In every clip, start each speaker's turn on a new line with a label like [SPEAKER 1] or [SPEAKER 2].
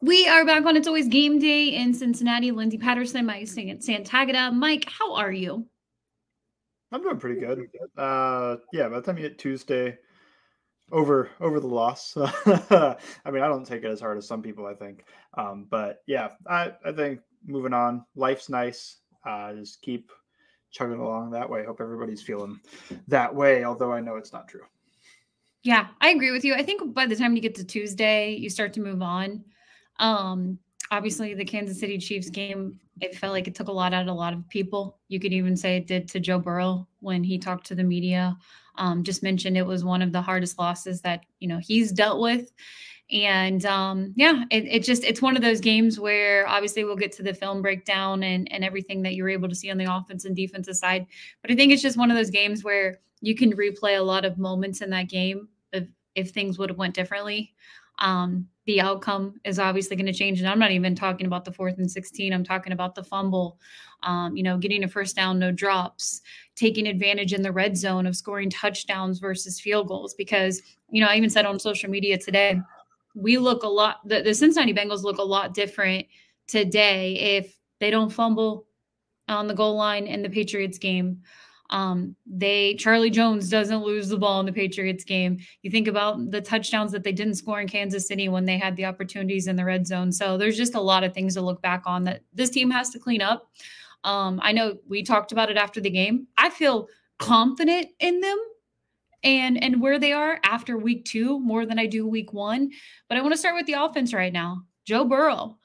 [SPEAKER 1] We are back on It's Always Game Day in Cincinnati. Lindsay Patterson, Mike Santagata. Mike, how are you?
[SPEAKER 2] I'm doing pretty good. Yeah, by the time you hit Tuesday, over the loss. I mean, I don't take it as hard as some people, I think. But yeah, I think moving on, life's nice. Just keep chugging along that way. Hope everybody's feeling that way, although I know it's not true.
[SPEAKER 1] Yeah, I agree with you. I think by the time you get to Tuesday, you start to move on. Um, Obviously, the Kansas City Chiefs game, it felt like it took a lot out of a lot of people. You could even say it did to Joe Burrow when he talked to the media. Just mentioned it was one of the hardest losses that he's dealt with. And yeah, it's one of those games where obviously we'll get to the film breakdown and everything that you're able to see on the offense and defensive side. But I think it's just one of those games where you can replay a lot of moments in that game if things would have went differently. The outcome is obviously going to change. And I'm not even talking about the 4th and 16. I'm talking about the fumble, getting a first down, no drops, taking advantage in the red zone of scoring touchdowns versus field goals. Because, I even said on social media today, we look a lot, the Cincinnati Bengals look a lot different today if they don't fumble on the goal line in the Patriots game. Charlie Jones doesn't lose the ball in the Patriots game. You think about the touchdowns that they didn't score in Kansas City when they had the opportunities in the red zone. So there's just a lot of things to look back on that this team has to clean up. I know we talked about it after the game. I feel confident in them and where they are after week 2 more than I do week 1. But I want to start with the offense right now. Joe Burrow.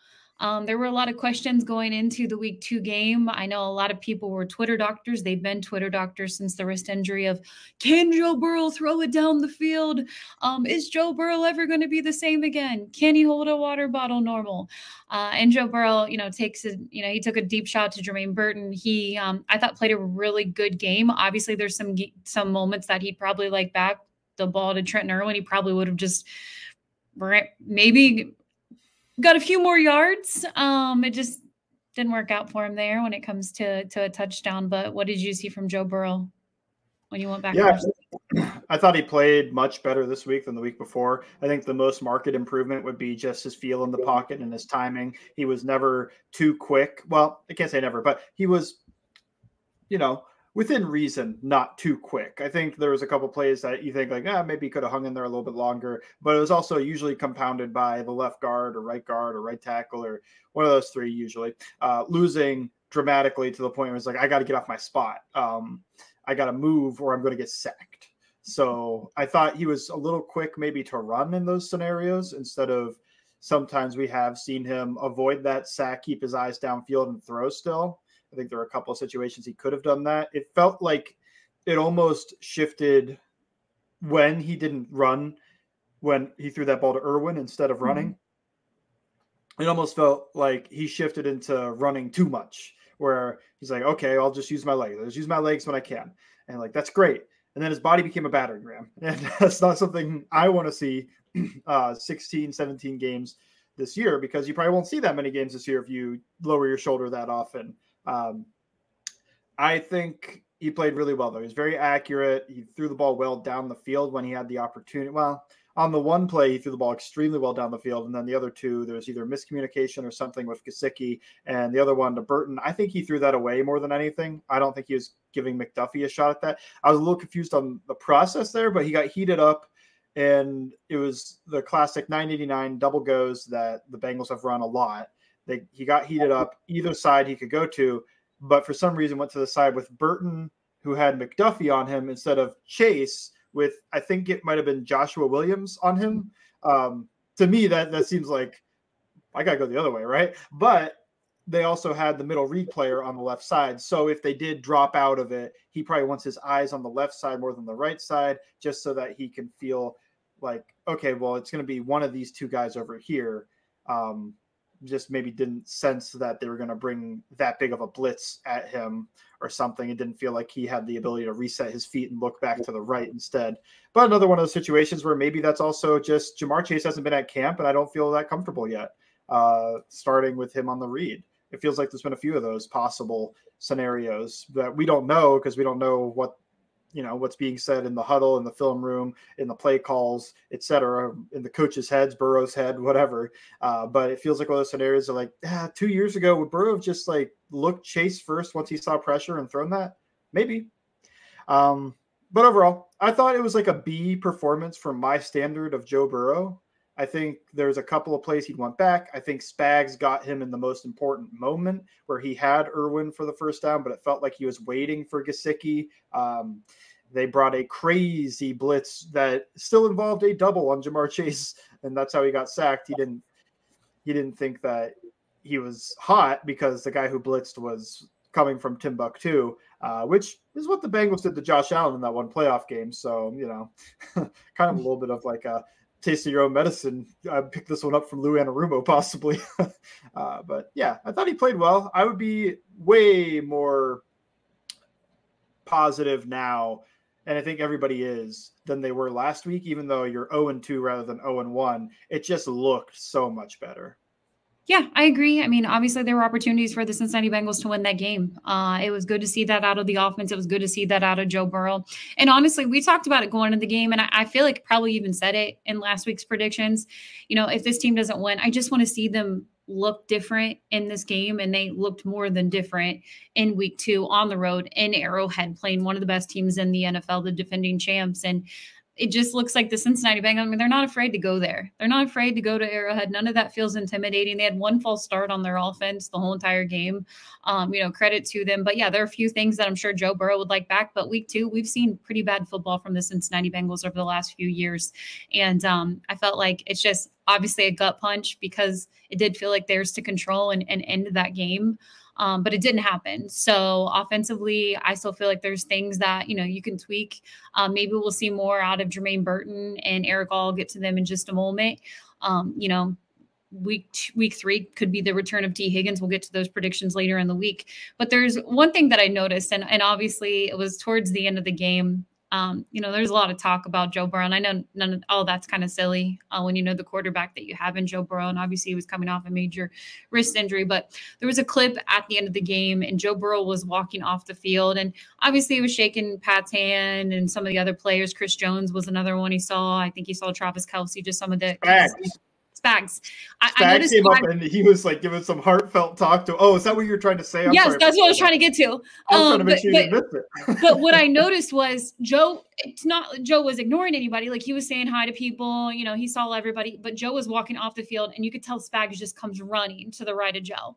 [SPEAKER 1] There were a lot of questions going into the week 2 game. I know a lot of people were Twitter doctors. They've been Twitter doctors since the wrist injury of, can Joe Burrow throw it down the field? Is Joe Burrow ever going to be the same again? Can he hold a water bottle normal? And Joe Burrow, he took a deep shot to Jermaine Burton. He, I thought, played a really good game. Obviously, there's some moments that he'd probably like back the ball to Trenton Irwin. He probably would have just maybe got a few more yards. It just didn't work out for him there when it comes to a touchdown. But what did you see from Joe Burrow when you went back?
[SPEAKER 2] Yeah, I thought he played much better this week than the week before. I think the most marked improvement would be just his feel in the pocket and his timing. He was never too quick. Well, I can't say never, but he was, within reason, not too quick. I think there was a couple plays that you think like, maybe he could have hung in there a little bit longer, but it was also usually compounded by the left guard or right tackle or one of those three usually losing dramatically to the point where it's like, I got to get off my spot. I got to move or I'm going to get sacked. So I thought he was a little quick maybe to run in those scenarios instead of sometimes we have seen him avoid that sack, keep his eyes downfield and throw still. I think there were a couple of situations he could have done that. It felt like it almost shifted when he didn't run, when he threw that ball to Irwin instead of running. Mm-hmm. It almost felt like he shifted into running too much, where he's like, okay, I'll just use my legs. I'll just use my legs when I can. And like, that's great. And then his body became a battering ram. And that's not something I want to see 16, 17 games this year, because you probably won't see that many games this year if you lower your shoulder that often. I think he played really well, though. He was very accurate. He threw the ball well down the field when he had the opportunity. Well, on the one play, he threw the ball extremely well down the field. And then the other two, there was either miscommunication or something with Gesicki. And the other one to Burton, I think he threw that away more than anything. I don't think he was giving McDuffie a shot at that. I was a little confused on the process there, but he got heated up. And it was the classic 989 double goes that the Bengals have run a lot. He got heated up either side he could go to, but for some reason went to the side with Burton, who had McDuffie on him, instead of Chase with, I think it might have been Joshua Williams on him. To me, that seems like I got to go the other way, right? But they also had the middle read player on the left side. So if they did drop out of it, he probably wants his eyes on the left side more than the right side, just so that he can feel like, okay, well, it's going to be one of these two guys over here. Just maybe didn't sense that they were going to bring that big of a blitz at him or something. It didn't feel like he had the ability to reset his feet and look back to the right instead. But another one of those situations where maybe that's also just Jamar Chase hasn't been at camp and I don't feel that comfortable yet starting with him on the read. It feels like there's been a few of those possible scenarios that we don't know because we don't know what what's being said in the huddle, in the film room, in the play calls, etc., in the coaches' heads, Burrow's head, whatever. But it feels like one of those scenarios of like 2 years ago, would Burrow have just like looked chase first once he saw pressure and thrown that? Maybe. But overall, I thought it was like a B performance for my standard of Joe Burrow. I think there's a couple of plays he'd want back. I think Spags got him in the most important moment where he had Irwin for the first down, but it felt like he was waiting for Gesicki. They brought a crazy blitz that still involved a double on Jamar Chase, and that's how he got sacked. He didn't think that he was hot because the guy who blitzed was coming from Timbuktu, which is what the Bengals did to Josh Allen in that one playoff game. So, kind of a little bit of like a taste of your own medicine. I picked this one up from Lou Anarumo, possibly. But yeah, I thought he played well. I would be way more positive now, and I think everybody is, than they were last week, even though you're 0-2 rather than 0-1. It just looked so much better.
[SPEAKER 1] Yeah, I agree. I mean, obviously there were opportunities for the Cincinnati Bengals to win that game. It was good to see that out of the offense. It was good to see that out of Joe Burrow. And honestly, we talked about it going into the game, and I feel like probably even said it in last week's predictions. If this team doesn't win, I just want to see them look different in this game, and they looked more than different in week 2 on the road in Arrowhead, playing one of the best teams in the NFL, the defending champs. And it just looks like the Cincinnati Bengals. I mean, they're not afraid to go there. They're not afraid to go to Arrowhead. None of that feels intimidating. They had one false start on their offense the whole entire game. Credit to them. But yeah, there are a few things that I'm sure Joe Burrow would like back. But week 2, we've seen pretty bad football from the Cincinnati Bengals over the last few years. And I felt like it's just obviously a gut punch because it did feel like theirs to control and end that game. But it didn't happen. So offensively, I still feel like there's things that, you can tweak. Maybe we'll see more out of Jermaine Burton and Eric. I'll get to them in just a moment. Week 3 could be the return of T. Higgins. We'll get to those predictions later in the week. But there's one thing that I noticed, and obviously it was towards the end of the game. There's a lot of talk about Joe Burrow, and I know none of all that's kind of silly when you know the quarterback that you have in Joe Burrow, and obviously he was coming off a major wrist injury. But there was a clip at the end of the game, and Joe Burrow was walking off the field, and obviously he was shaking Pat's hand and some of the other players. Chris Jones was another one he saw. I think he saw Travis Kelce, just some of the Spags.
[SPEAKER 2] I came up and he was like giving some heartfelt talk to. Oh, is that what you're trying to say?
[SPEAKER 1] Yes, that's what I was trying to get to.
[SPEAKER 2] I was trying to make sure you missed it.
[SPEAKER 1] But what I noticed was Joe was ignoring anybody. Like he was saying hi to people. He saw everybody. But Joe was walking off the field, and you could tell Spags just comes running to the right of Joe.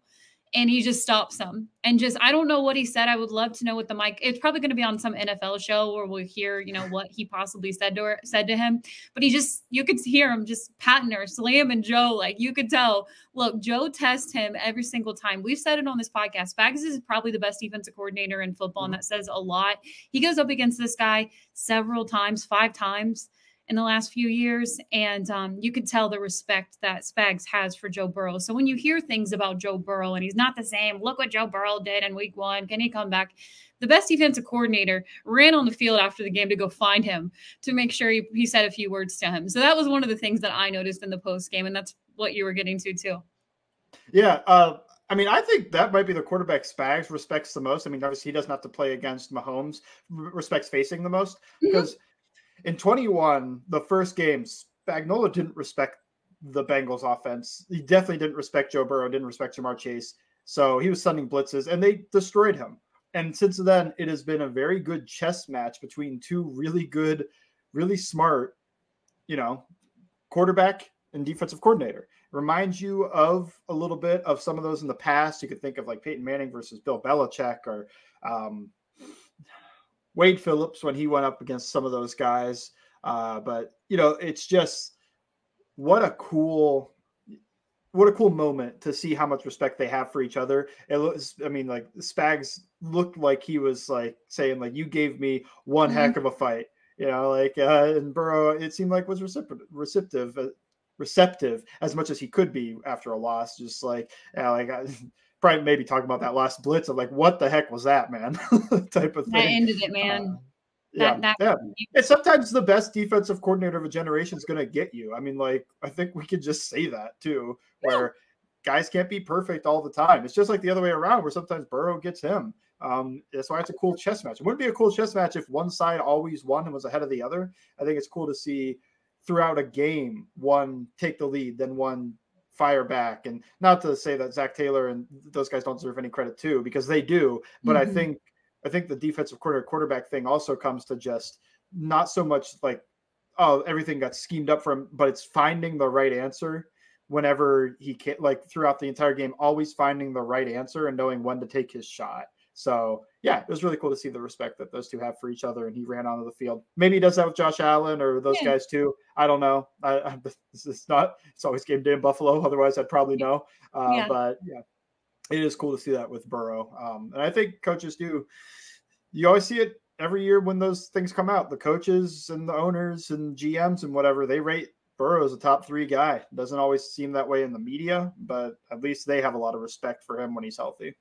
[SPEAKER 1] And he just stops him. And I don't know what he said. I would love to know what the mic. It's probably going to be on some NFL show where we'll hear, what he possibly said to him. But you could hear him just patting her, slamming Joe. Like you could tell, look, Joe tests him every single time. We've said it on this podcast. Spags is probably the best defensive coordinator in football. And that says a lot. He goes up against this guy several times, 5 times in the last few years. And you could tell the respect that Spags has for Joe Burrow. So when you hear things about Joe Burrow and he's not the same, look what Joe Burrow did in week 1. Can he come back? The best defensive coordinator ran on the field after the game to go find him to make sure he said a few words to him. So that was one of the things that I noticed in the post game. And that's what you were getting to too.
[SPEAKER 2] Yeah. I think that might be the quarterback Spags respects the most. Obviously he doesn't have to play against Mahomes, respects facing the most because in 21, the first game, Spagnuolo didn't respect the Bengals offense. He definitely didn't respect Joe Burrow, didn't respect Jamar Chase. So he was sending blitzes, and they destroyed him. And since then, it has been a very good chess match between 2 really good, really smart, quarterback and defensive coordinator. It reminds you of a little bit of some of those in the past. You could think of like Peyton Manning versus Bill Belichick or Wade Phillips when he went up against some of those guys. But it's just what a cool moment to see how much respect they have for each other. It was, like Spags looked like he was like saying like, you gave me one heck of a fight, and Burrow, it seemed like was receptive as much as he could be after a loss. Just probably maybe talking about that last blitz of like, what the heck was that, man? type of thing.
[SPEAKER 1] That ended it, man.
[SPEAKER 2] Yeah. And sometimes the best defensive coordinator of a generation is going to get you. I think we could just say that too, where guys can't be perfect all the time. It's just like the other way around, where sometimes Burrow gets him. That's why it's a cool chess match. It wouldn't be a cool chess match if one side always won and was ahead of the other. I think it's cool to see throughout a game, one take the lead, then one fire back. And not to say that Zach Taylor and those guys don't deserve any credit too, because they do. But I think the defensive quarterback thing also comes to just not so much like, oh, everything got schemed up for him, but it's finding the right answer whenever he can, like throughout the entire game, always finding the right answer and knowing when to take his shot. So yeah, it was really cool to see the respect that those two have for each other. And he ran onto the field. Maybe he does that with Josh Allen or those guys too. I don't know. It's always game day in Buffalo. Otherwise I'd probably know. But yeah, it is cool to see that with Burrow. And I think coaches you always see it every year when those things come out. The coaches and the owners and GMs and whatever, they rate Burrow as a top 3 guy. It doesn't always seem that way in the media, but at least they have a lot of respect for him when he's healthy.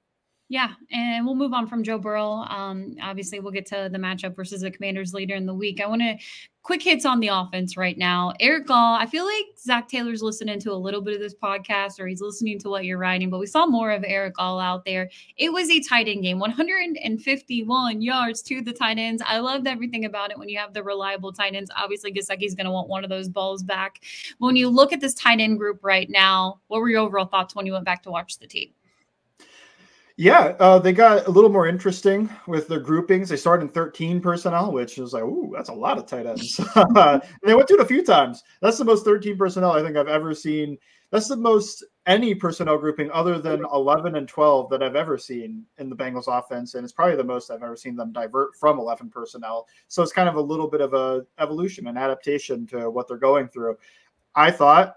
[SPEAKER 1] Yeah, and we'll move on from Joe Burrow. Obviously, we'll get to the matchup versus the Commanders later in the week. I want to quick hits on the offense right now. Eric Gall, I feel like Zach Taylor's listening to a little bit of this podcast, or he's listening to what you're writing, but we saw more of Eric Gall out there. It was a tight end game, 151 yards to the tight ends. I loved everything about it when you have the reliable tight ends. Obviously, Gesicki's going to want one of those balls back. When you look at this tight end group right now, what were your overall thoughts when you went back to watch the tape?
[SPEAKER 2] Yeah, they got a little more interesting with their groupings. They started in 13 personnel, which is like, ooh, that's a lot of tight ends. They went to it a few times. That's the most 13 personnel I think I've ever seen. That's the most any personnel grouping other than 11 and 12 that I've ever seen in the Bengals offense. And it's probably the most I've ever seen them divert from 11 personnel. So it's kind of a little bit of a evolution and adaptation to what they're going through. I thought,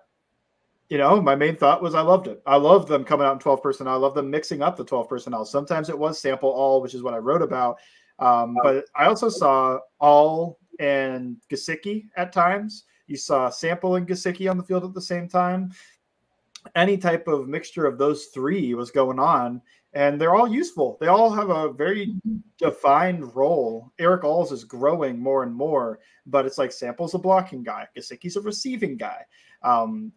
[SPEAKER 2] my main thought was I loved it. I love them coming out in 12 personnel. I love them mixing up the 12 personnel. Sometimes it was sample all, which is what I wrote about. But I also saw all and Gesicki at times. You saw Sample and Gesicki on the field at the same time. Any type of mixture of those 3 was going on, and they're all useful. They all have a very defined role. Eric Alls is growing more and more, but it's like Sample's a blocking guy. Gesicki's a receiving guy.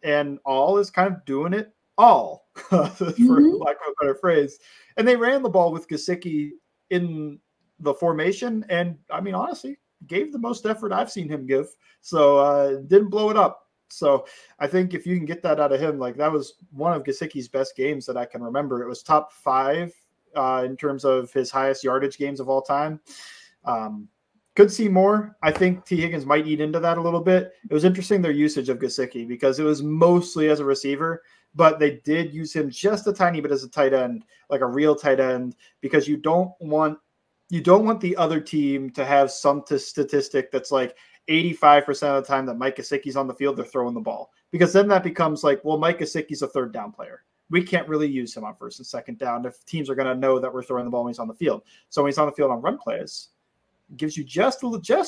[SPEAKER 2] And All is kind of doing it all, for lack of a better phrase. And they ran the ball with Gesicki in the formation, and I mean, honestly, gave the most effort I've seen him give. So didn't blow it up. So I think if you can get that out of him, like that was one of Gesicki's best games that I can remember. It was top 5 in terms of his highest yardage games of all time. Could see more. I think T. Higgins might eat into that a little bit. It was interesting their usage of Gesicki because it was mostly as a receiver, but they did use him just a tiny bit as a tight end, like a real tight end, because you don't want the other team to have some statistic that's like 85% of the time that Mike Gesicki's on the field, they're throwing the ball, because then that becomes like, well, Mike Gesicki's a 3rd down player. We can't really use him on 1st and 2nd down if teams are going to know that we're throwing the ball when he's on the field. So when he's on the field on run plays, gives you just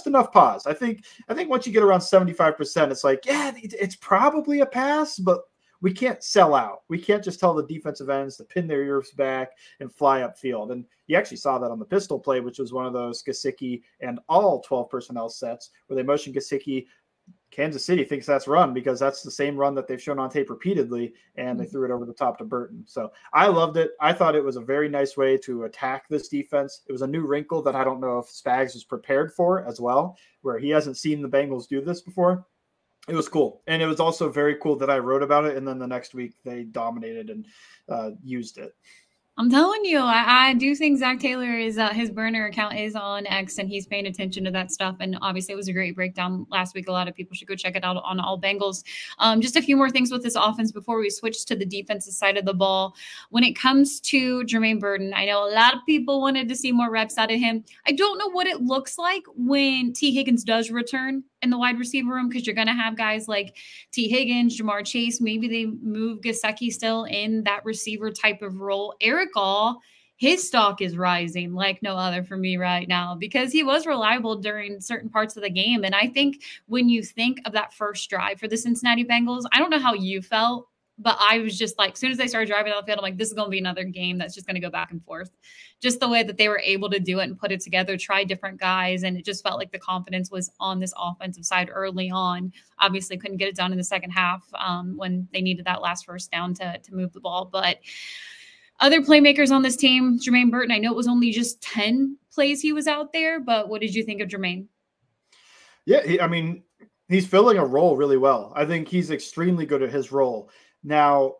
[SPEAKER 2] enough pause. I think once you get around 75%, it's like, yeah, it's probably a pass, but we can't sell out. We can't just tell the defensive ends to pin their ears back and fly upfield. And you actually saw that on the pistol play, which was one of those Gesicki and all 12 personnel sets where they motion Gesicki. Kansas City thinks that's run because that's the same run that they've shown on tape repeatedly, and they threw it over the top to Burton. So I loved it. I thought it was a very nice way to attack this defense. It was a new wrinkle that I don't know if Spags was prepared for as well, where he hasn't seen the Bengals do this before. It was cool. And it was also very cool that I wrote about it, and then the next week they dominated and used it.
[SPEAKER 1] I'm telling you, I do think Zach Taylor is his burner account is on X, and he's paying attention to that stuff. And obviously, it was a great breakdown last week. A lot of people should go check it out on All Bengals. Just a few more things with this offense before we switch to the defensive side of the ball. When it comes to Jermaine Burton, I know a lot of people wanted to see more reps out of him. I don't know what it looks like when T. Higgins does return in the wide receiver room, because you're going to have guys like T. Higgins, Jamar Chase. Maybe they move Gesicki still in that receiver type of role. Eric All, his stock is rising like no other for me right now, because he was reliable during certain parts of the game. And I think when you think of that first drive for the Cincinnati Bengals, I don't know how you felt, but I was just like, as soon as they started driving down the field, I'm like, this is going to be another game that's just going to go back and forth. Just the way that they were able to do it and put it together, try different guys. And it just felt like the confidence was on this offensive side early on. Obviously couldn't get it done in the second half when they needed that last first down to move the ball. But Other playmakers on this team, Jermaine Burton, I know it was only just 10 plays he was out there, but what did you think of Jermaine?
[SPEAKER 2] Yeah, I mean, he's filling a role really well. I think he's extremely good at his role. Now,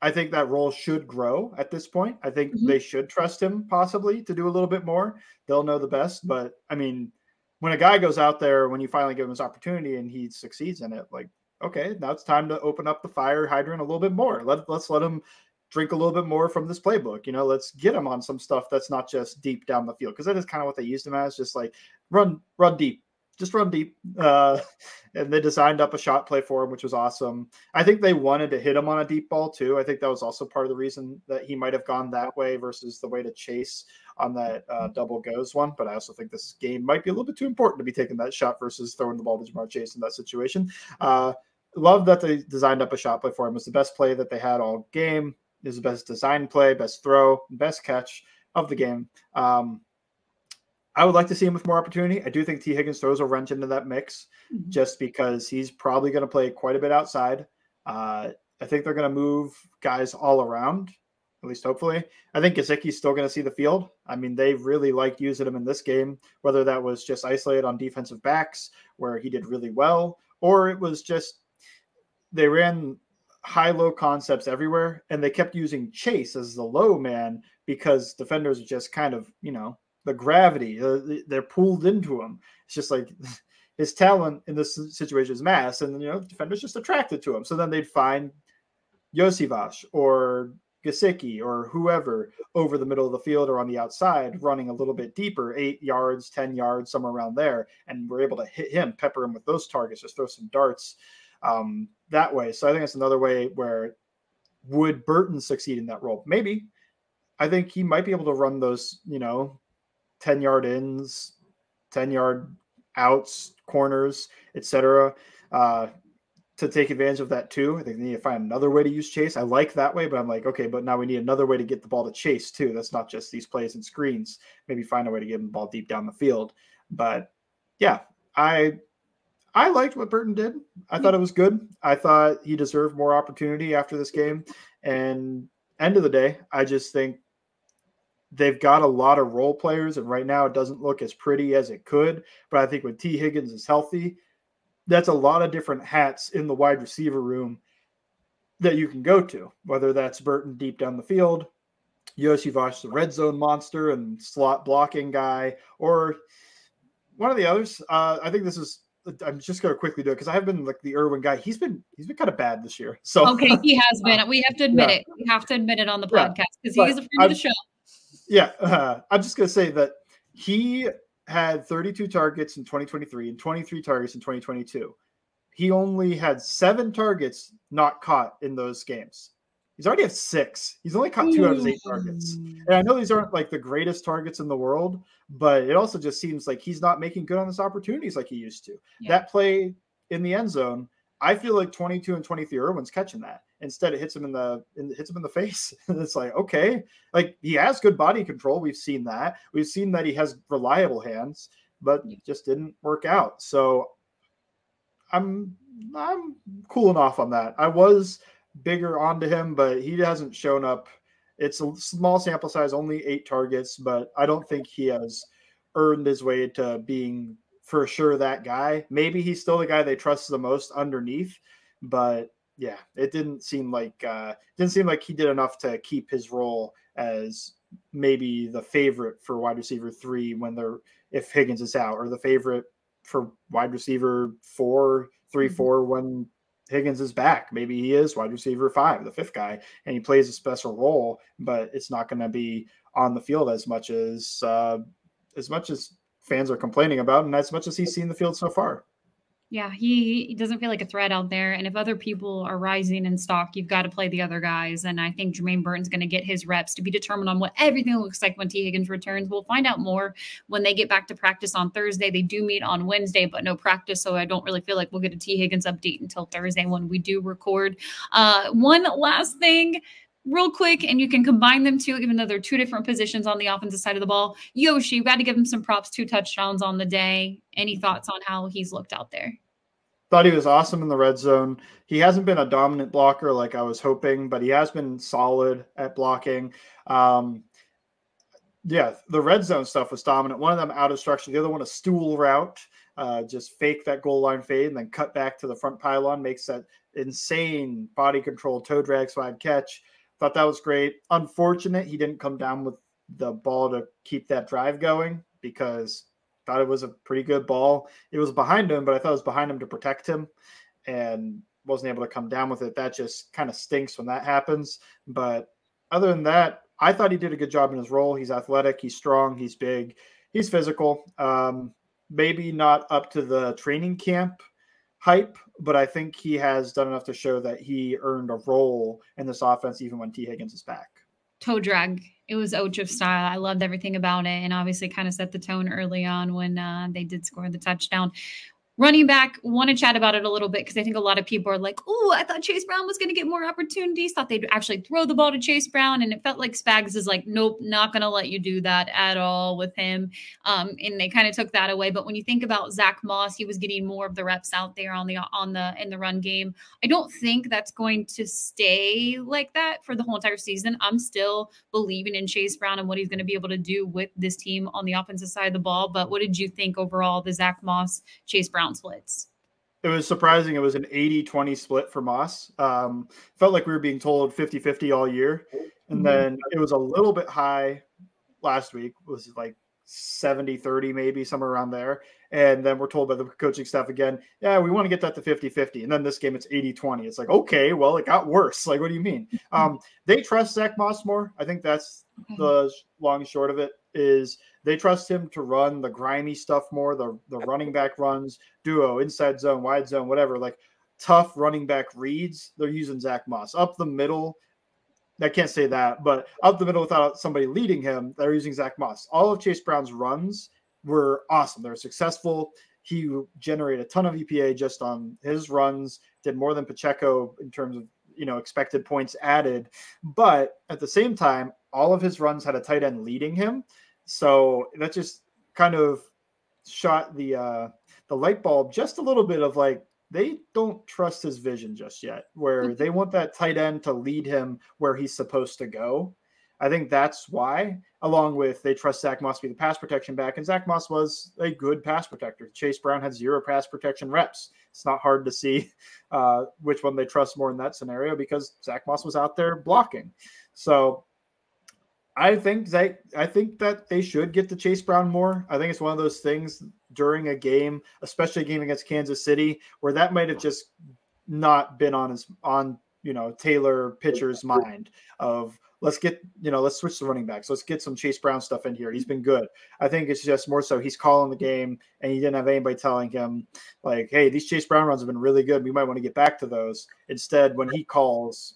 [SPEAKER 2] I think that role should grow at this point. I think they should trust him possibly to do a little bit more. They'll know the best. But, I mean, when a guy goes out there, when you finally give him his opportunity and he succeeds in it, like, okay, now it's time to open up the fire hydrant a little bit more. Let's let him drink a little bit more from this playbook. You know, let's get him on some stuff that's not just deep down the field, because that is kind of what they used him as, just like run deep. Just run deep. And they designed up a shot play for him, which was awesome. I think they wanted to hit him on a deep ball too. I think that was also part of the reason that he might have gone that way versus the way to chase on that double goes one. But I also think this game might be a little bit too important to be taking that shot versus throwing the ball to Jamar Chase in that situation. Love that they designed up a shot play for him. It was the best play that they had all game. It was the best design play, best throw, best catch of the game. I would like to see him with more opportunity. I do think T. Higgins throws a wrench into that mix just because he's probably going to play quite a bit outside. I think they're going to move guys all around, at least hopefully. I think Gesicki's still going to see the field. I mean, they really liked using him in this game, whether that was just isolated on defensive backs where he did really well, or it was just they ran high-low concepts everywhere, and they kept using Chase as the low man because defenders are just kind of, you know, the gravity, they're pulled into him. It's just like his talent in this situation is mass, and, you know, defenders just attracted to him. So then they'd find Iosivas or Gesicki or whoever over the middle of the field or on the outside running a little bit deeper, 8 yards, 10 yards, somewhere around there. And we're able to hit him, pepper him with those targets, just throw some darts that way. So I think it's another way where would Burton succeed in that role? Maybe. I think he might be able to run those, you know, 10-yard ins, 10-yard outs, corners, etc. To take advantage of that too. I think they need to find another way to use Chase. I like that way, but I'm like, okay, but now we need another way to get the ball to Chase too. That's not just these plays and screens. Maybe find a way to get him the ball deep down the field. But yeah, I liked what Burton did. I thought it was good. I thought he deserved more opportunity after this game. And end of the day, I just think they've got a lot of role players, and right now it doesn't look as pretty as it could. But I think when T. Higgins is healthy, that's a lot of different hats in the wide receiver room that you can go to, whether that's Burton deep down the field, Iosivas, the red zone monster and slot blocking guy, or one of the others. I think this is, I'm just going to quickly do it because I have been like the Irwin guy. He's been kind of bad this year. So
[SPEAKER 1] okay, he has been. We have to admit it. We have to admit it on the podcast because he is a friend of the show.
[SPEAKER 2] Yeah, I'm just going to say that he had 32 targets in 2023 and 23 targets in 2022. He only had 7 targets not caught in those games. He's already had 6. He's only caught 2 out of his 8 targets. And I know these aren't like the greatest targets in the world, but it also just seems like he's not making good on his opportunities like he used to. Yeah. That play in the end zone, I feel like 22 and 23 Irwin's catching that. Instead, it hits him in the face. And it's like, okay, like he has good body control. We've seen that. We've seen that he has reliable hands, but it just didn't work out. So I'm cooling off on that. I was bigger onto him, but he hasn't shown up. It's a small sample size, only 8 targets, but I don't think he has earned his way to being for sure that guy. Maybe he's still the guy they trust the most underneath, but yeah, it didn't seem like he did enough to keep his role as maybe the favorite for wide receiver 3 if Higgins is out, or the favorite for wide receiver 4 when Higgins is back. Maybe he is wide receiver 5, the 5th guy, and he plays a special role, but it's not going to be on the field as much as fans are complaining about, and as much as he's seen the field so far.
[SPEAKER 1] Yeah, he doesn't feel like a threat out there. And if other people are rising in stock, you've got to play the other guys. And I think Jermaine Burton's going to get his reps to be determined on what everything looks like when T. Higgins returns. We'll find out more when they get back to practice on Thursday. They do meet on Wednesday, but no practice. So I don't really feel like we'll get a T. Higgins update until Thursday when we do record. One last thing, real quick, and you can combine them too, even though they're 2 different positions on the offensive side of the ball. Yoshi, got to give him some props, 2 touchdowns on the day. Any thoughts on how he's looked out there?
[SPEAKER 2] Thought he was awesome in the red zone. He hasn't been a dominant blocker like I was hoping, but he has been solid at blocking. Yeah, the red zone stuff was dominant. One of them out of structure, the other one a stool route, just fake that goal line fade and then cut back to the front pylon, makes that insane body control toe drag slide catch. Thought that was great. Unfortunate he didn't come down with the ball to keep that drive going, because thought it was a pretty good ball. It was behind him, but I thought it was behind him to protect him and wasn't able to come down with it. That just kind of stinks when that happens. But other than that, I thought he did a good job in his role. He's athletic, he's strong, he's big, he's physical. Maybe not up to the training camp hype, but I think he has done enough to show that he earned a role in this offense even when T. Higgins is back.
[SPEAKER 1] Toe drag. It was Ocho style. I loved everything about it, and obviously kind of set the tone early on when they did score the touchdown. Running back, want to chat about it a little bit because I think a lot of people are like, oh, I thought Chase Brown was going to get more opportunities, thought they'd actually throw the ball to Chase Brown, and it felt like Spags is like, nope, not going to let you do that at all with him, and they kind of took that away. But when you think about Zach Moss, he was getting more of the reps out there in the run game. I don't think that's going to stay like that for the whole entire season. I'm still believing in Chase Brown and what he's going to be able to do with this team on the offensive side of the ball. But what did you think overall, the Zach Moss, Chase Brown splits?
[SPEAKER 2] It was surprising. It was an 80-20 split for Moss. Felt like we were being told 50-50 all year. And then it was a little bit high last week. It was like 70-30 maybe, somewhere around there. And then we're told by the coaching staff again, yeah, we want to get that to 50-50. And then this game, it's 80-20. It's like, okay, well, it got worse. Like, what do you mean? They trust Zach Moss more. I think that's the long and short of it, is they trust him to run the grimy stuff more, the running back runs, duo, inside zone, wide zone, whatever, like tough running back reads. They're using Zach Moss. Up the middle, I can't say that, but up the middle without somebody leading him, they're using Zach Moss. All of Chase Brown's runs were awesome. They're successful. He generated a ton of EPA just on his runs, did more than Pacheco in terms of, expected points added. But at the same time, all of his runs had a tight end leading him. So that just kind of shot the light bulb just a little bit of like, they don't trust his vision just yet, where they want that tight end to lead him where he's supposed to go. I think that's why, along with they trust Zach Moss to be the pass protection back, and Zach Moss was a good pass protector. Chase Brown had 0 pass protection reps. It's not hard to see which one they trust more in that scenario, because Zach Moss was out there blocking. So I think that they should get to Chase Brown more. I think it's one of those things during a game, especially a game against Kansas City, where that might have just not been on Taylor pitcher's mind of, let's switch the running backs. Let's get some Chase Brown stuff in here. He's been good. I think it's just more so he's calling the game, and he didn't have anybody telling him like, hey, these Chase Brown runs have been really good. We might want to get back to those. Instead, when he calls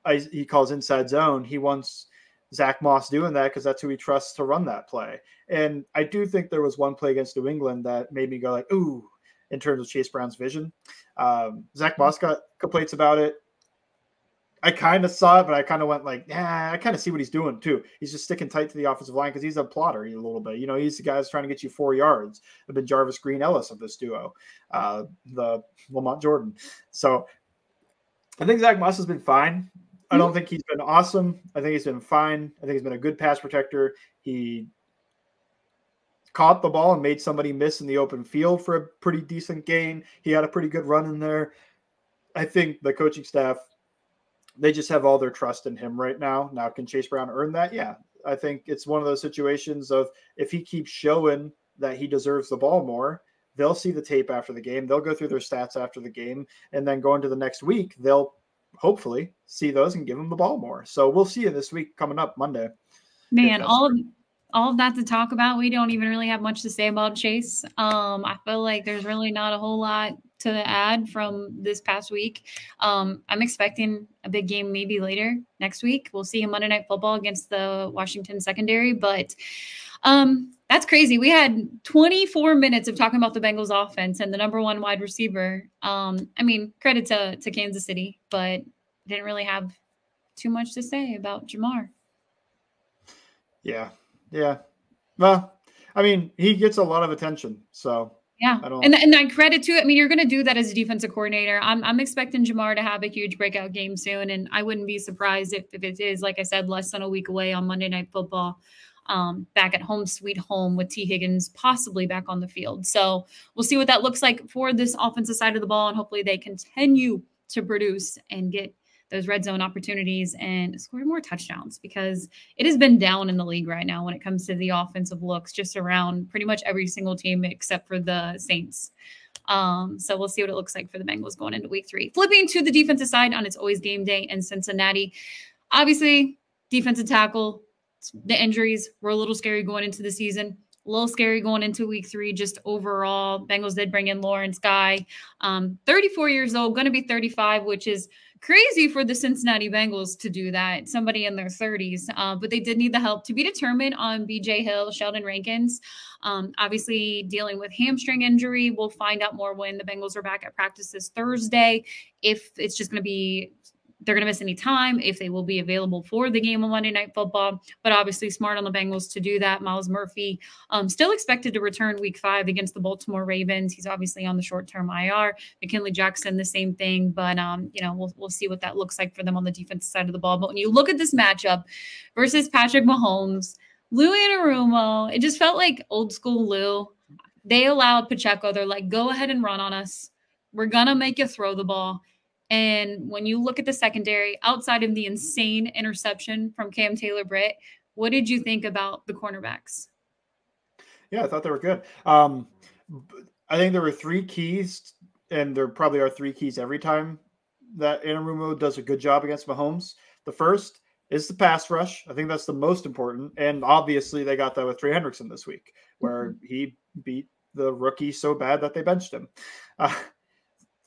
[SPEAKER 2] inside zone, he wants Zach Moss doing that because that's who he trusts to run that play. And I do think there was one play against New England that made me go like, ooh, in terms of Chase Brown's vision. Zach Moss got complaints about it. I kind of saw it, but I kind of went like, yeah, I kind of see what he's doing too. He's just sticking tight to the offensive line because he's a plotter a little bit. He's the guy that's trying to get you 4 yards. I've been Jarvis Green Ellis of this duo, the Lamont Jordan. So I think Zach Moss has been fine. I don't think he's been awesome. I think he's been fine. I think he's been a good pass protector. He caught the ball and made somebody miss in the open field for a pretty decent gain. He had a pretty good run in there. I think the coaching staff, they just have all their trust in him right now. Now, can Chase Brown earn that? Yeah. I think it's one of those situations of, if he keeps showing that he deserves the ball more, they'll see the tape after the game. They'll go through their stats after the game, and then going to the next week, they'll hopefully see those and give him the ball more. So we'll see you this week coming up Monday.
[SPEAKER 1] Man, all of that to talk about. We don't even really have much to say about Chase. I feel like there's really not a whole lot to add from this past week. I'm expecting a big game maybe later next week. We'll see him Monday Night Football against the Washington secondary, but that's crazy. We had 24 minutes of talking about the Bengals offense and the number 1 wide receiver. Credit to Kansas City, but didn't really have too much to say about Jamar.
[SPEAKER 2] Yeah. Well, he gets a lot of attention, so
[SPEAKER 1] Yeah,
[SPEAKER 2] I don't.
[SPEAKER 1] and I credit to it. I mean, you're going to do that as a defensive coordinator. I'm expecting Jamar to have a huge breakout game soon, and I wouldn't be surprised if it is, like I said, less than a week away on Monday Night Football, back at home sweet home with T. Higgins possibly back on the field. So we'll see what that looks like for this offensive side of the ball, and hopefully they continue to produce and get those red zone opportunities and score more touchdowns, because it has been down in the league right now when it comes to the offensive looks, just around pretty much every single team except for the Saints. So we'll see what it looks like for the Bengals going into week 3. Flipping to the defensive side, on It's Always Game Day in Cincinnati. Obviously, defensive tackle, the injuries were a little scary going into the season. A little scary going into week 3, just overall. Bengals did bring in Lawrence Guy, 34 years old, going to be 35, which is crazy for the Cincinnati Bengals to do that. Somebody in their 30s, but they did need the help to be determined on BJ Hill, Sheldon Rankins. Obviously dealing with hamstring injury. We'll find out more when the Bengals are back at practice this Thursday, if it's just going to be they're going to miss any time, if they will be available for the game on Monday Night Football. But obviously smart on the Bengals to do that. Myles Murphy still expected to return week 5 against the Baltimore Ravens. He's obviously on the short-term IR. McKinley Jackson, the same thing. But, we'll see what that looks like for them on the defensive side of the ball. But when you look at this matchup versus Patrick Mahomes, Lou Anarumo, it just felt like old school Lou. They allowed Pacheco. They're like, go ahead and run on us. We're going to make you throw the ball. And when you look at the secondary, outside of the insane interception from Cam Taylor-Britt, what did you think about the cornerbacks?
[SPEAKER 2] Yeah, I thought they were good. I think there were 3 keys, and there probably are 3 keys every time that Anarumo does a good job against Mahomes. The first is the pass rush. I think that's the most important. And obviously they got that with Trey Hendrickson this week, where he beat the rookie so bad that they benched him.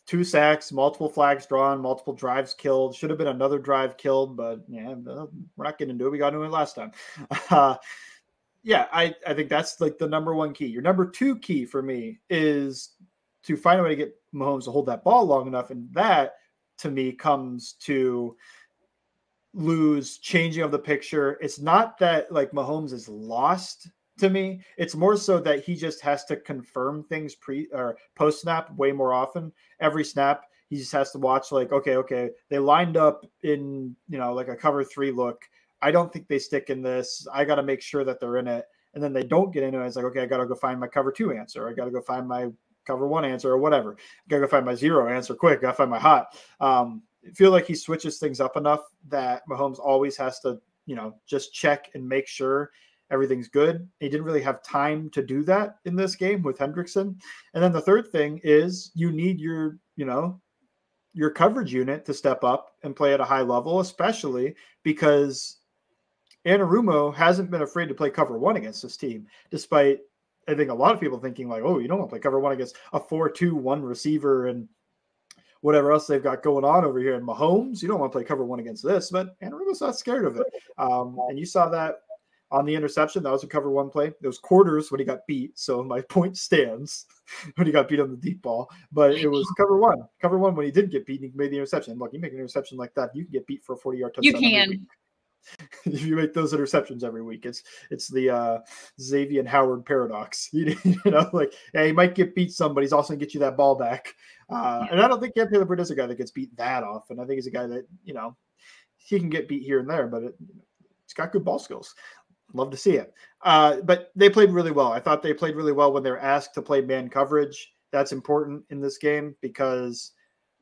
[SPEAKER 2] 2 sacks, multiple flags drawn, multiple drives killed. Should have been another drive killed, but yeah, we're not getting into it. We got into it last time. I think that's like the number 1 key. Your number 2 key for me is to find a way to get Mahomes to hold that ball long enough. And that, to me, comes to Lou's changing of the picture. It's not that like Mahomes is lost to me. It's more so that he just has to confirm things pre or post snap way more often. Every snap, he just has to watch like, okay, they lined up in, like a cover 3 look. I don't think they stick in this. I got to make sure that they're in it. And then they don't get into it. It's like, okay, I got to go find my cover 2 answer. I got to go find my cover 1 answer or whatever. I got to go find my 0 answer quick. Got to find my hot. I feel like he switches things up enough that Mahomes always has to, just check and make sure everything's good. He didn't really have time to do that in this game with Hendrickson. And then the third thing is you need your coverage unit to step up and play at a high level, especially because Anarumo hasn't been afraid to play cover 1 against this team, despite I think a lot of people thinking like, oh, you don't want to play cover 1 against a 4-2-1 receiver and whatever else they've got going on over here in Mahomes. You don't want to play cover 1 against this, but Anarumo's not scared of it. And you saw that on the interception. That was a cover 1 play. Those quarters when he got beat. So my point stands when he got beat on the deep ball, but it was cover 1 when he didn't get beat and he made the interception. Look, you make an interception like that, you can get beat for a 40-yard touchdown.
[SPEAKER 1] You can.
[SPEAKER 2] If you make those interceptions every week, it's the Xavier and Howard paradox. He might get beat some, but he's also gonna get you that ball back. And I don't think Cam Taylor-Britt is a guy that gets beat that often. I think he's a guy that he can get beat here and there, but he's got good ball skills. Love to see it. But they played really well. I thought they played really well when they're asked to play man coverage. That's important in this game because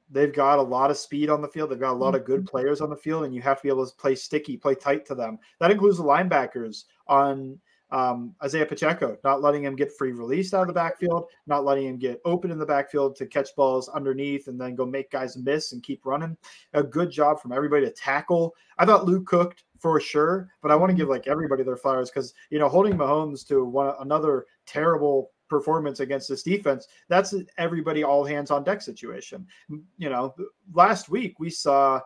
[SPEAKER 2] they've got a lot of speed on the field. They've got a lot of good players on the field, and you have to be able to play sticky, play tight to them. That includes the linebackers on Isaiah Pacheco, not letting him get free released out of the backfield, not letting him get open in the backfield to catch balls underneath and then go make guys miss and keep running. A good job from everybody to tackle. I thought Luke cooked for sure, but I want to give like everybody their flowers because, holding Mahomes to another terrible performance against this defense, that's everybody all hands on deck situation. Last week we saw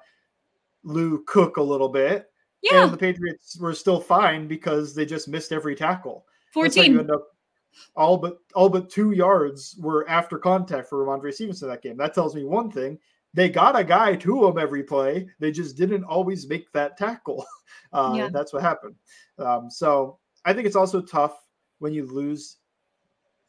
[SPEAKER 2] Lou cook a little bit. Yeah. And the Patriots were still fine because they just missed every tackle.
[SPEAKER 1] 14.
[SPEAKER 2] You end up all but 2 yards were after contact for Ramondre Stevenson that game. That tells me one thing. They got a guy to him every play. They just didn't always make that tackle. That's what happened. So I think it's also tough when you lose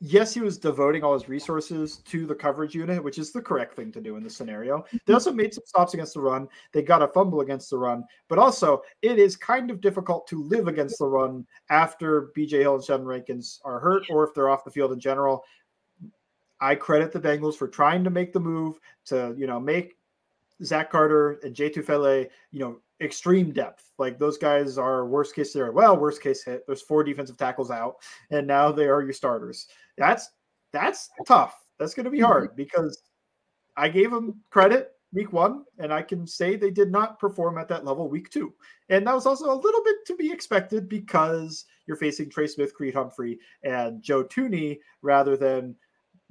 [SPEAKER 2] yes, he was devoting all his resources to the coverage unit, which is the correct thing to do in this scenario. They also made some stops against the run. They got a fumble against the run, but also it is kind of difficult to live against the run after BJ Hill and Sheldon Rankins are hurt or if they're off the field in general. I credit the Bengals for trying to make the move to, make Zach Carter and J. Tufele, extreme depth. Like those guys are worst case scenario. Well, worst case hit. There's 4 defensive tackles out, and now they are your starters. That's tough. That's going to be hard because I gave them credit week 1, and I can say they did not perform at that level week 2. And that was also a little bit to be expected because you're facing Trey Smith, Creed Humphrey, and Joe Tooney rather than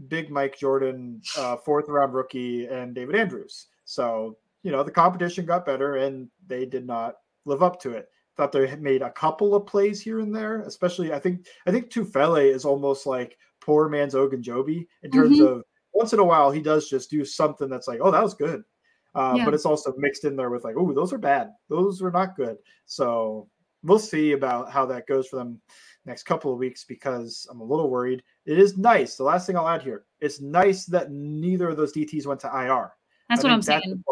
[SPEAKER 2] Big Mike Jordan, 4th round rookie, and David Andrews. So, the competition got better and they did not live up to it. Thought they had made a couple of plays here and there, especially I think Tufele is almost like poor man's Ogunjobi in terms of once in a while he does just do something that's like, oh, that was good. But it's also mixed in there with like, oh, those are bad. Those are not good. So we'll see about how that goes for them next couple of weeks because I'm a little worried. It is nice. The last thing I'll add here, it's nice that neither of those DTs went to IR.
[SPEAKER 1] That's what I'm saying.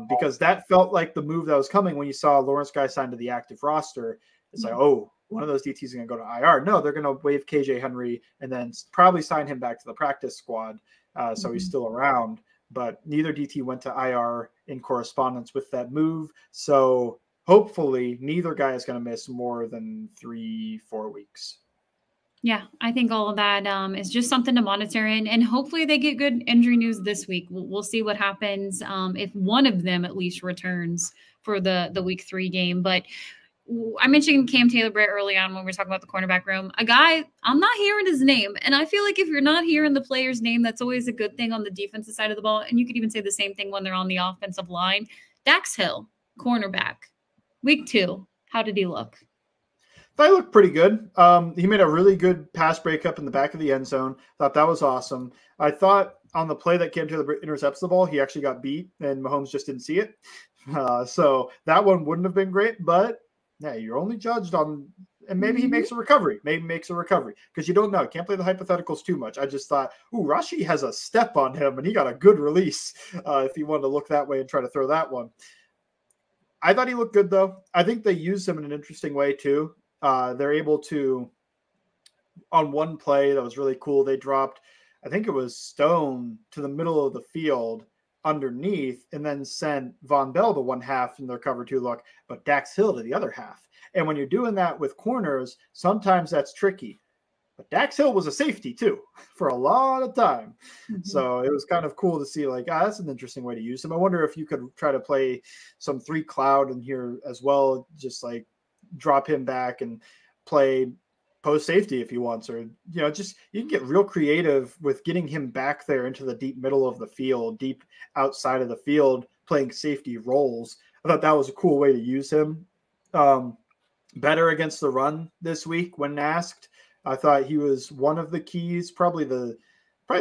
[SPEAKER 2] Because that felt like the move that was coming when you saw Lawrence Guy signed to the active roster. It's like, oh, one of those DTs is going to go to IR. No, they're going to waive KJ Henry and then probably sign him back to the practice squad. So he's still around. But neither DT went to IR in correspondence with that move. So hopefully neither guy is going to miss more than 3-4 weeks.
[SPEAKER 1] Yeah, I think all of that is just something to monitor, and hopefully they get good injury news this week. We'll see what happens if one of them at least returns for the week 3 game. But I mentioned Cam Taylor-Britt early on when we were talking about the cornerback room. A guy, I'm not hearing his name, and I feel like if you're not hearing the player's name, that's always a good thing on the defensive side of the ball, and you could even say the same thing when they're on the offensive line. Dax Hill, cornerback, week 2. How did he look?
[SPEAKER 2] They looked pretty good. He made a really good pass breakup in the back of the end zone. Thought that was awesome. I thought on the play that Cam Taylor intercepts the ball, he actually got beat, and Mahomes just didn't see it. So that one wouldn't have been great, but yeah, you're only judged on, and maybe he makes a recovery. Maybe makes a recovery because you don't know. Can't play the hypotheticals too much. I just thought, ooh, Rashi has a step on him, and he got a good release if he wanted to look that way and try to throw that one. I thought he looked good, though. I think they used him in an interesting way, too. They're able to, on one play that was really cool, they dropped, I think it was Stone to the middle of the field underneath and then sent Von Bell to one half in their cover 2 look, but Dax Hill to the other half. And when you're doing that with corners, sometimes that's tricky. But Dax Hill was a safety too for a lot of time. So it was kind of cool to see like, that's an interesting way to use him. I wonder if you could try to play some 3 cloud in here as well, just like drop him back and play post safety if he wants, or, just you can get real creative with getting him back there into the deep middle of the field, deep outside of the field, playing safety roles. I thought that was a cool way to use him. Better against the run this week when asked. I thought he was one of the keys, probably the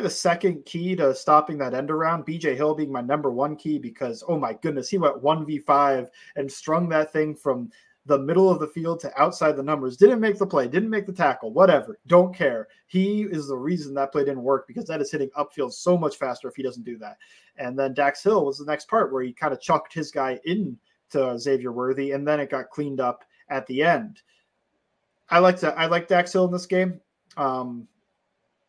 [SPEAKER 2] second key to stopping that end around. BJ Hill being my number 1 key because, oh my goodness, he went 1v5 and strung that thing from the middle of the field to outside the numbers. Didn't make the play, didn't make the tackle, whatever. Don't care. He is the reason that play didn't work because that is hitting upfield so much faster if he doesn't do that. And then Dax Hill was the next part where he kind of chucked his guy into Xavier Worthy, and then it got cleaned up at the end. I like Dax Hill in this game.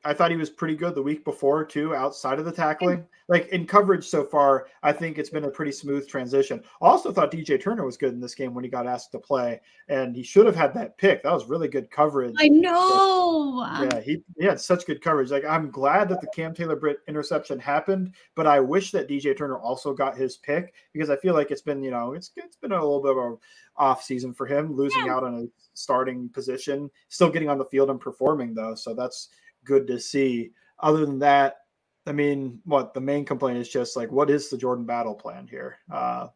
[SPEAKER 2] I thought he was pretty good the week before too, outside of the tackling. Like in coverage so far, I think it's been a pretty smooth transition. Also thought DJ Turner was good in this game when he got asked to play, and he should have had that pick. That was really good coverage.
[SPEAKER 1] I know.
[SPEAKER 2] Yeah, he had such good coverage. Like I'm glad that the Cam Taylor-Britt interception happened, but I wish that DJ Turner also got his pick because I feel like it's been, it's been a little bit of an off season for him, losing out on a starting position, still getting on the field and performing though. So that's good to see. Other than that, I mean, the main complaint is just like, what is the Jordan Battle plan here? I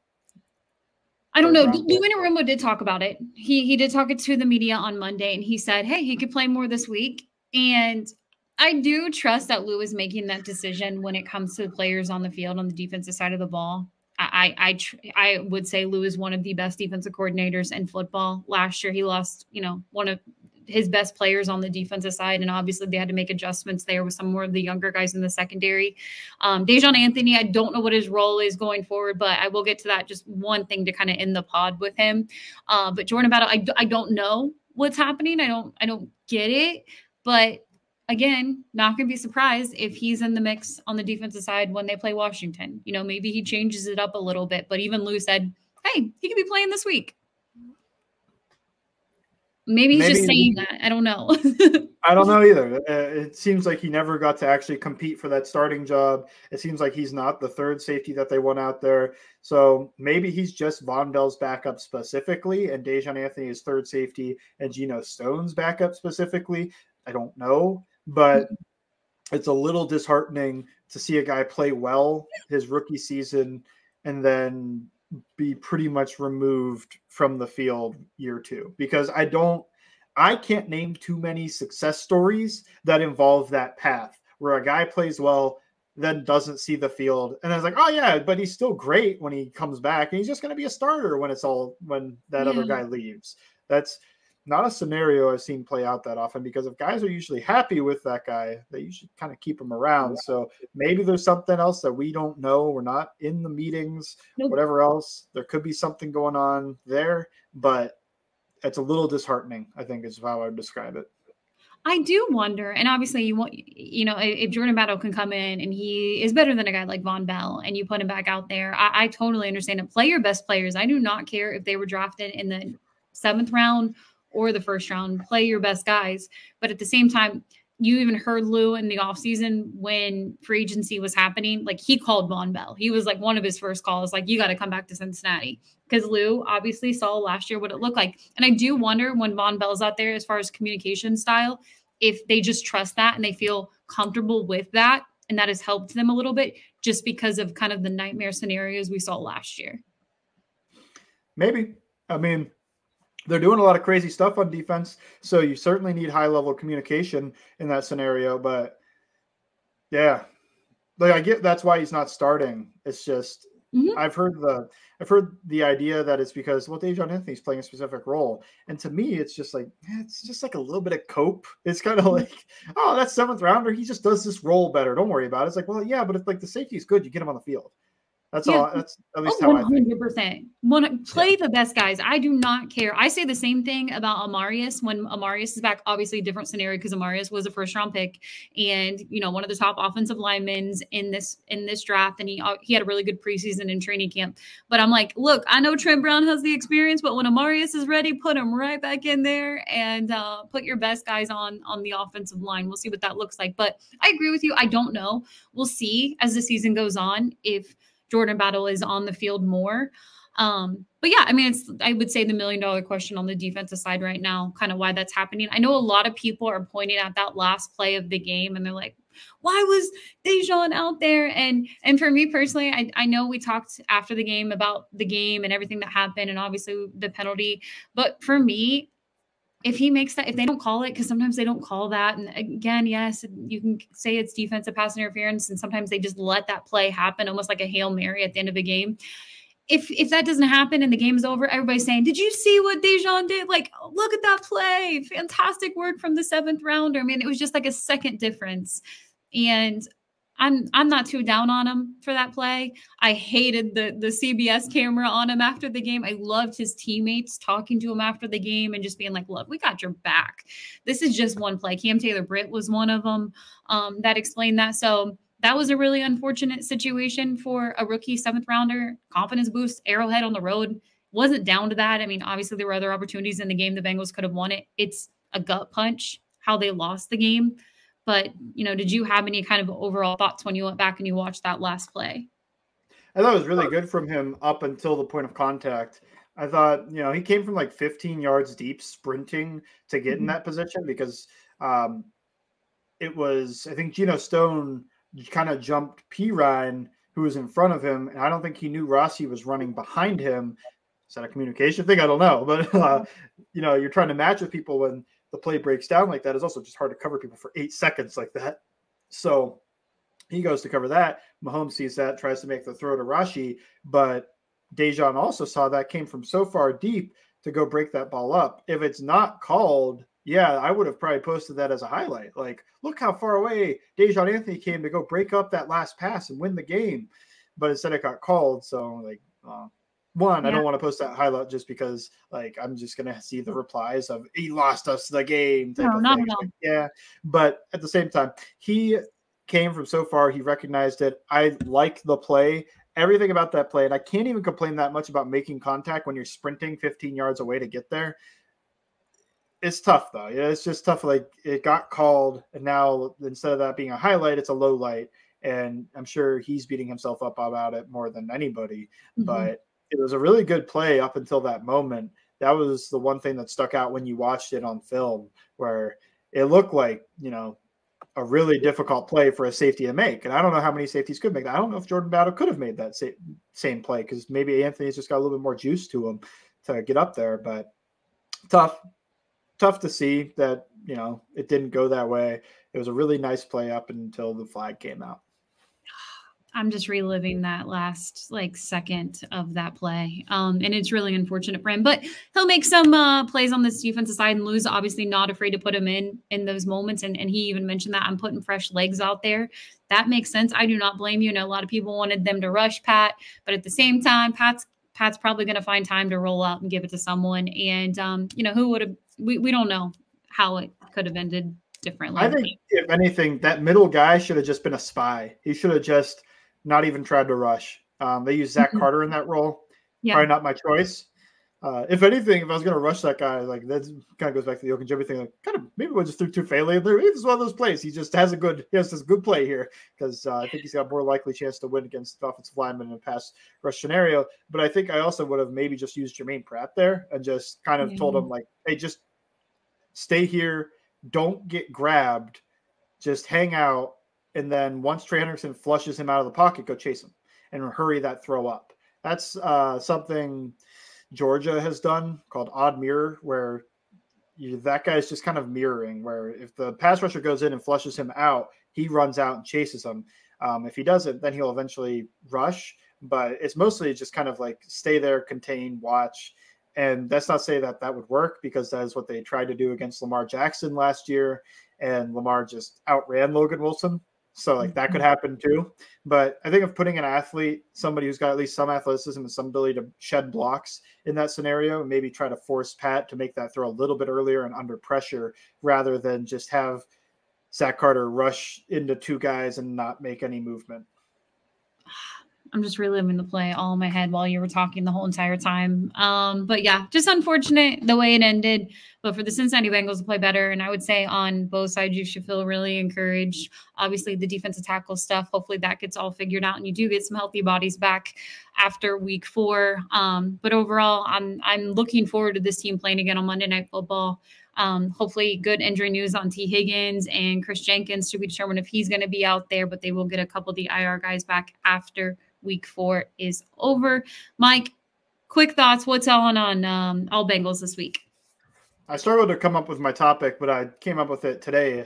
[SPEAKER 1] don't know. Lou Anarumo did talk about it. He did talk it to the media on Monday, and he said, hey, he could play more this week. And I do trust that Lou is making that decision when it comes to the players on the field on the defensive side of the ball. I would say Lou is one of the best defensive coordinators in football. Last year, he lost, one of his best players on the defensive side. And obviously they had to make adjustments there with some more of the younger guys in the secondary. Dejon Anthony, I don't know what his role is going forward, but I will get to that. Just one thing to kind of end the pod with him. But Jordan Battle, I don't know what's happening. I don't get it, but again, not going to be surprised if he's in the mix on the defensive side when they play Washington. You know, maybe he changes it up a little bit, but even Lou said, hey, he could be playing this week. Maybe he's just saying that. I don't know.
[SPEAKER 2] I don't know either. It seems like he never got to actually compete for that starting job. It seems like he's not the third safety that they want out there. So maybe he's just Von Bell's backup specifically, and Dejon Anthony is third safety, and Geno Stone's backup specifically. I don't know, but it's a little disheartening to see a guy play well his rookie season and then be pretty much removed from the field year two, because I can't name too many success stories that involve that path where a guy plays well, then doesn't see the field. And then it's like, oh yeah, but he's still great when he comes back, and he's just going to be a starter when that other guy leaves. That's not a scenario I've seen play out that often, because if guys are usually happy with that guy, they usually kind of keep him around. So maybe there's something else that we don't know. We're not in the meetings, whatever else. There could be something going on there, but it's a little disheartening, I think is how I would describe it.
[SPEAKER 1] I do wonder, and obviously if Jordan Battle can come in and he is better than a guy like Von Bell and you put him back out there, I totally understand it. Play your best players. I do not care if they were drafted in the 7th round or the 1st round. Play your best guys. But at the same time, you even heard Lou in the offseason when free agency was happening. Like, he called Von Bell. He was like one of his first calls, like, you got to come back to Cincinnati. Because Lou obviously saw last year what it looked like. And I do wonder when Von Bell's out there, as far as communication style, if they just trust that and they feel comfortable with that, and that has helped them a little bit just because of kind of the nightmare scenarios we saw last year.
[SPEAKER 2] Maybe. I mean, they're doing a lot of crazy stuff on defense, so you certainly need high-level communication in that scenario. But yeah, like, I get that's why he's not starting. It's just I've heard the idea that it's because, well, Dejon Anthony's playing a specific role, and to me, it's just like a little bit of cope. It's kind of like, oh, that's 7th rounder. He just does this role better. Don't worry about it. It's like, well, yeah, but if like the safety is good, you get him on the field. That's all. That's at least how
[SPEAKER 1] 100%. Play the best guys. I do not care. I say the same thing about Amarius when Amarius is back. Obviously, different scenario because Amarius was a 1st-round pick and one of the top offensive linemen in this draft, and he had a really good preseason and training camp. But I'm like, look, I know Trent Brown has the experience, but when Amarius is ready, put him right back in there and put your best guys on the offensive line. We'll see what that looks like. But I agree with you. I don't know. We'll see as the season goes on if Jordan Battle is on the field more. But yeah, I mean, I would say the $1 million question on the defensive side right now, kind of why that's happening. I know a lot of people are pointing at that last play of the game and they're like, why was Dejon out there? And for me personally, I know we talked after the game about the game and everything that happened and obviously the penalty. But for me, if he makes that, if they don't call it, because sometimes they don't call that. And again, yes, you can say it's defensive pass interference, and sometimes they just let that play happen, almost like a Hail Mary at the end of a game. If that doesn't happen and the game's over, everybody's saying, did you see what Dejon did? Like, look at that play. Fantastic work from the 7th rounder. I mean, it was just like a second difference. And I'm not too down on him for that play. I hated the CBS camera on him after the game. I loved his teammates talking to him after the game and just being like, look, we got your back. This is just one play. Cam Taylor-Britt was one of them that explained that. So that was a really unfortunate situation for a rookie 7th rounder. Confidence boost, Arrowhead on the road. Wasn't down to that. I mean, obviously there were other opportunities in the game. The Bengals could have won it. It's a gut punch how they lost the game. But, did you have any kind of overall thoughts when you went back and you watched that last play?
[SPEAKER 2] I thought it was really good from him up until the point of contact. I thought, he came from like 15 yards deep sprinting to get in that position because it was, I think Geno Stone kind of jumped Pirine, who was in front of him. And I don't think he knew Rossi was running behind him. Is that a communication thing? I don't know. But, you're trying to match with people when the play breaks down like that. Is also just hard to cover people for 8 seconds like that. So he goes to cover that. Mahomes sees that, tries to make the throw to Rashi, but Dejon also saw that, came from so far deep to go break that ball up. If it's not called, Yeah, I would have probably posted that as a highlight. Like, look how far away Dejon Anthony came to go break up that last pass and win the game. But instead it got called. So, like, one, I
[SPEAKER 1] Yeah.
[SPEAKER 2] don't want to post that highlight just because, like, I'm just going to see the replies of he lost us the game type
[SPEAKER 1] No,
[SPEAKER 2] of
[SPEAKER 1] not
[SPEAKER 2] thing.
[SPEAKER 1] at all.
[SPEAKER 2] Like, yeah. But at the same time, he came from so far. He recognized it. I like the play. Everything about that play. And I can't even complain that much about making contact when you're sprinting 15 yards away to get there. It's tough though. Yeah, it's just tough. Like it got called, and now instead of that being a highlight, it's a low light. And I'm sure he's beating himself up about it more than anybody. But it was a really good play up until that moment. That was the one thing that stuck out when you watched it on film, where it looked like, you know, a really difficult play for a safety to make. And I don't know how many safeties could make that. I don't know if Jordan Battle could have made that same play because maybe Anthony's just got a little bit more juice to him to get up there. But tough to see that, you know, it didn't go that way. It was a really nice play up until the flag came out.
[SPEAKER 1] I'm just reliving that last like second of that play. And it's really unfortunate for him, but he'll make some plays on this defensive side, and Lou's obviously not afraid to put him in those moments. And he even mentioned that I'm putting fresh legs out there. That makes sense. I do not blame you. And a lot of people wanted them to rush Pat, but at the same time, Pat's probably going to find time to roll out and give it to someone. And, you know, who would have, we don't know how it could have ended differently.
[SPEAKER 2] I think if anything, that middle guy should have just been a spy. He should have just not even tried to rush. They used Zach Carter in that role.
[SPEAKER 1] Yeah.
[SPEAKER 2] Probably not my choice. If anything, if I was going to rush that guy, like that kind of goes back to the Okunjobi thing. Like, kind of maybe we'll just threw Tufele in there. This is one of those plays. He just has this good play here because I think he's got a more likely chance to win against offensive linemen in a pass rush scenario. But I think I also would have maybe just used Jermaine Pratt there and just kind of told him like, hey, just stay here. Don't get grabbed. Just hang out. And then once Trey Hendrickson flushes him out of the pocket, go chase him and hurry that throw up. That's something Georgia has done called odd mirror, where that guy's just kind of mirroring, where if the pass rusher goes in and flushes him out, he runs out and chases him. If he doesn't, then he'll eventually rush. But it's mostly just kind of like stay there, contain, watch. And that's not to say that that would work, because that is what they tried to do against Lamar Jackson last year. And Lamar just outran Logan Wilson. So like that could happen too. But I think of putting an athlete, somebody who's got at least some athleticism and some ability to shed blocks in that scenario, and maybe try to force Pat to make that throw a little bit earlier and under pressure, rather than just have Zach Carter rush into two guys and not make any movement.
[SPEAKER 1] I'm just reliving the play all in my head while you were talking the whole entire time. But yeah, just unfortunate the way it ended. But for the Cincinnati Bengals to play better, and I would say on both sides, you should feel really encouraged. Obviously, the defensive tackle stuff, hopefully that gets all figured out and you do get some healthy bodies back after week 4. But overall, I'm looking forward to this team playing again on Monday Night Football. Hopefully good injury news on T. Higgins and Chris Jenkins to be determined if he's going to be out there, but they will get a couple of the IR guys back after week 4 is over. Mike, quick thoughts. What's on all Bengals this week?
[SPEAKER 2] I struggled to come up with my topic, but I came up with it today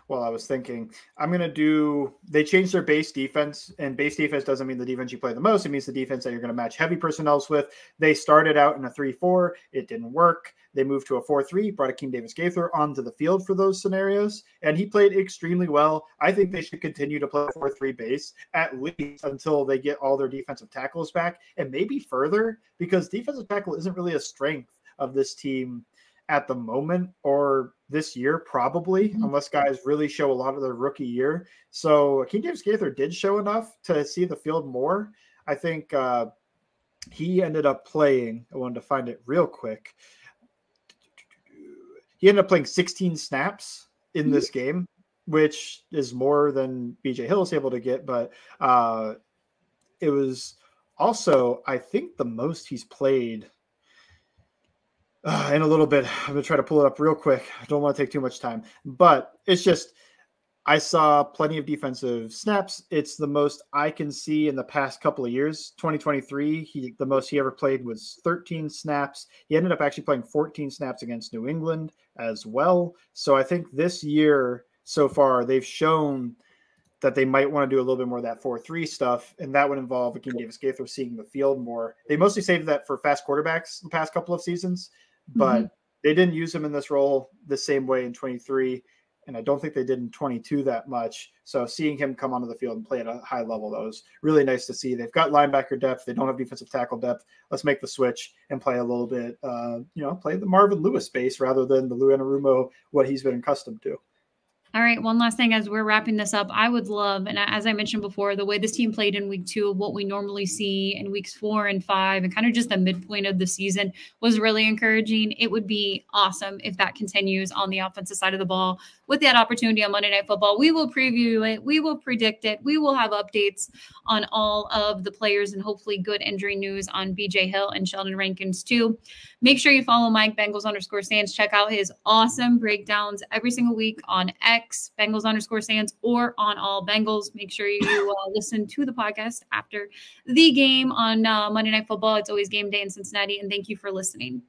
[SPEAKER 2] while I was thinking. They changed their base defense, and base defense doesn't mean the defense you play the most. It means the defense that you're going to match heavy personnels with. They started out in a 3-4. It didn't work. They moved to a 4-3, brought Akeem Davis-Gaither onto the field for those scenarios, and he played extremely well. I think they should continue to play 4-3 base at least until they get all their defensive tackles back, and maybe further, because defensive tackle isn't really a strength of this team at the moment, or this year probably, unless guys really show a lot of their rookie year. So Akeem Davis-Gaither did show enough to see the field more. I think he ended up playing, I wanted to find it real quick. He ended up playing 16 snaps in this game, which is more than BJ Hill is able to get, but it was also, I think, the most he's played in a little bit. I'm going to try to pull it up real quick. I don't want to take too much time, but it's just, I saw plenty of defensive snaps. It's the most I can see in the past couple of years. 2023, the most he ever played was 13 snaps. He ended up actually playing 14 snaps against New England as well. So I think this year so far, they've shown that they might want to do a little bit more of that 4-3 stuff, and that would involve Akeem Davis-Gaither seeing the field more. They mostly saved that for fast quarterbacks the past couple of seasons, but They didn't use him in this role the same way in 23, and I don't think they did in 22 that much. So seeing him come onto the field and play at a high level, that was really nice to see. They've got linebacker depth. They don't have defensive tackle depth. Let's make the switch and play a little bit, play the Marvin Lewis base rather than the Lou Anarumo, what he's been accustomed to.
[SPEAKER 1] All right, one last thing as we're wrapping this up, I would love, and as I mentioned before, the way this team played in week 2 of what we normally see in weeks 4 and 5 and kind of just the midpoint of the season was really encouraging. It would be awesome if that continues on the offensive side of the ball with that opportunity on Monday Night Football. We will preview it. We will predict it. We will have updates on all of the players and hopefully good injury news on BJ Hill and Sheldon Rankins too. Make sure you follow Mike Bengals_Sands. Check out his awesome breakdowns every single week on X, Bengals_Sands, or on All Bengals. Make sure you listen to the podcast after the game on Monday Night Football. It's always game day in Cincinnati, and thank you for listening.